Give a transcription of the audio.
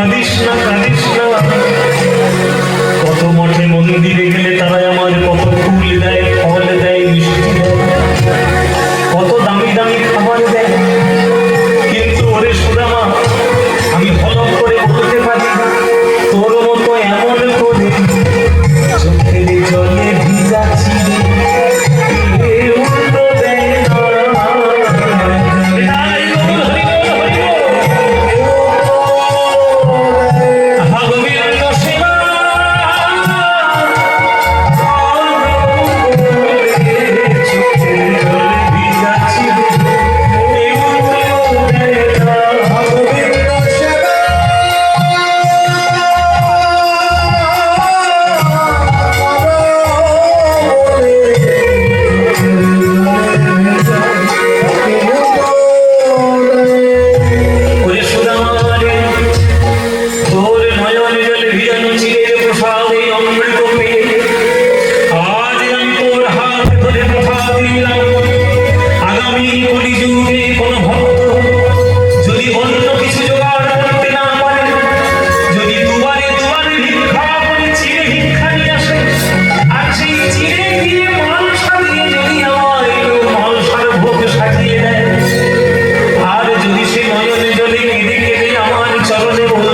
কাঁদিস না কাঁদিস না। কত মঠে মন্দিরে গেলে তারা আমার কত ফুল দেয়, ফল দেয়, মিষ্টি দেয়, কত দামি দামি খাবার দেয়, কিন্তু ওরে সুদামা আমি হলক করে বলতে পারি না তোর মতো এমন করে চোখের জলে ভিজাচ্ছি চরণে